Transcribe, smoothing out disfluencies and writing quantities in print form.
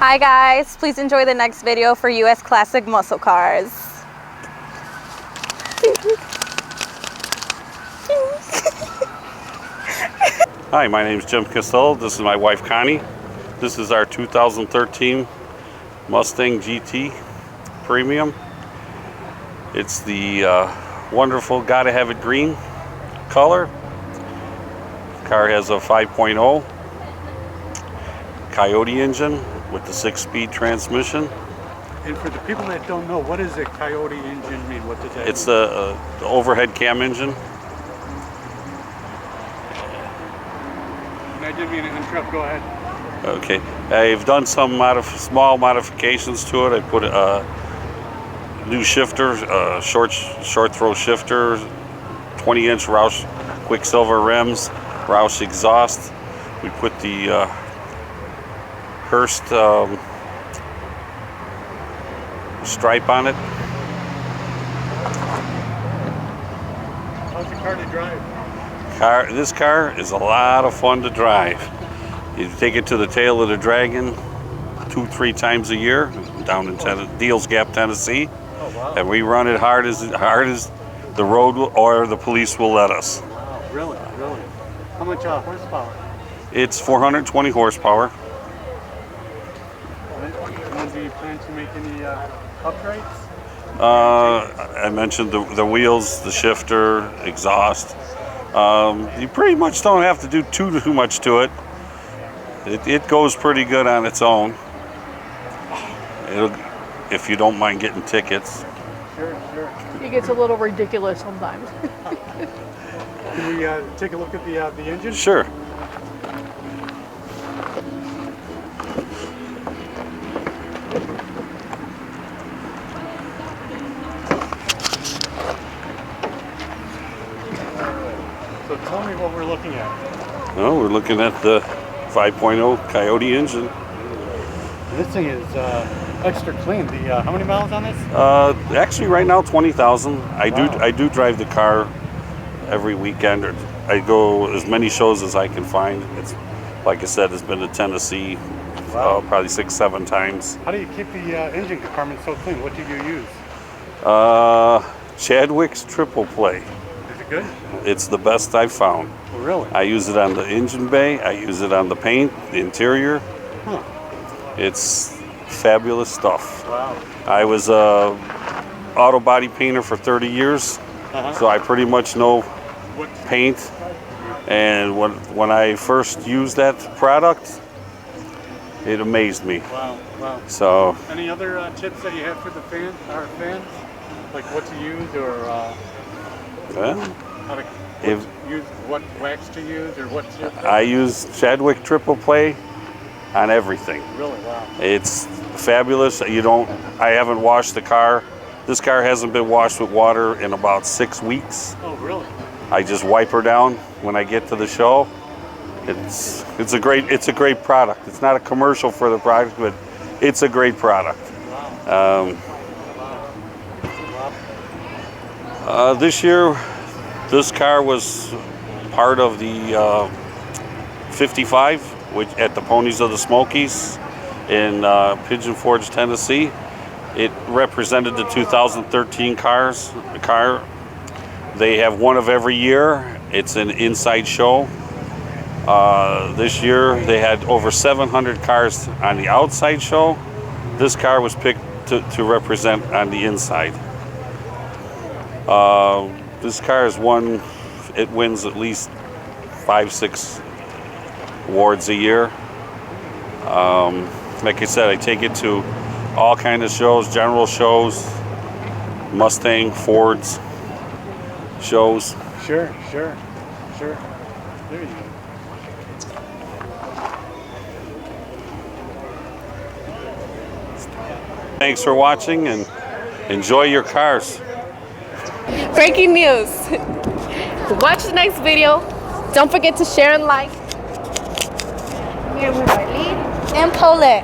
Hi guys, please enjoy the next video for US Classic Muscle Cars. Hi, my name is Jim Costello. This is my wife Connie. This is our 2013 Mustang GT Premium. It's the wonderful Gotta Have It green color. The car has a 5.0 Coyote engine with the 6-speed transmission. And for the people that don't know, what does a Coyote engine mean? What does that It's mean? the overhead cam engine. And I didn't mean to interrupt. Go ahead. Okay, I've done some small modifications to it. I put a new shifter, short throw shifter, 20-inch Roush Quicksilver rims, Roush exhaust. We put the Hurst stripe on it. How's the car to drive? This car is a lot of fun to drive. You take it to the Tail of the Dragon 2-3 times a year down in Deals Gap, Tennessee. Oh, wow. And we run it hard as the road or the police will let us. Wow, really? Really? How much horsepower? It's 420 horsepower. And do you plan to make any upgrades? I mentioned the wheels, the shifter, exhaust. You pretty much don't have to do too much to it. It goes pretty good on its own. If you don't mind getting tickets. Sure. It gets a little ridiculous sometimes. Can we take a look at the engine? Sure. So tell me what we're looking at. Well, we're looking at the 5.0 Coyote engine. This thing is extra clean. How many miles on this? Actually, right now 20,000. Wow. I do drive the car every weekend. Or I go as many shows as I can find. It's like I said, it's been to Tennessee probably 6-7 times. How do you keep the engine compartment so clean? What do you use? Chadwick's Triple Play. Is it good? It's the best I've found. Oh, really? I use it on the engine bay. I use it on the paint, the interior. Huh. It's fabulous stuff. Wow. I was a auto body painter for 30 years, so I pretty much know paint. And when I first used that product, it amazed me. Wow. So, Any other tips that you have for the fans? Like what to use or how to use, what wax to use or what to... I use Chadwick Triple Play on everything. Really? Wow. It's fabulous. I haven't washed the car. This car hasn't been washed with water in about 6 weeks. Oh, really? I just wipe her down when I get to the show. It's a great product. It's not a commercial for the product, but it's a great product. Wow. This year, this car was part of the 55, which at the Ponies of the Smokies in Pigeon Forge, Tennessee. It represented the 2013 car. They have one of every year. It's an inside show. This year they had over 700 cars on the outside show. This car was picked to represent on the inside. This car has it wins at least 5-6 awards a year. Like I said, I take it to all kinds of shows, general shows, Mustang, Fords shows. Sure. There you go. Thanks for watching and enjoy your cars. Breaking news. Watch the next video. Don't forget to share and like. Here with my lead. And Pole.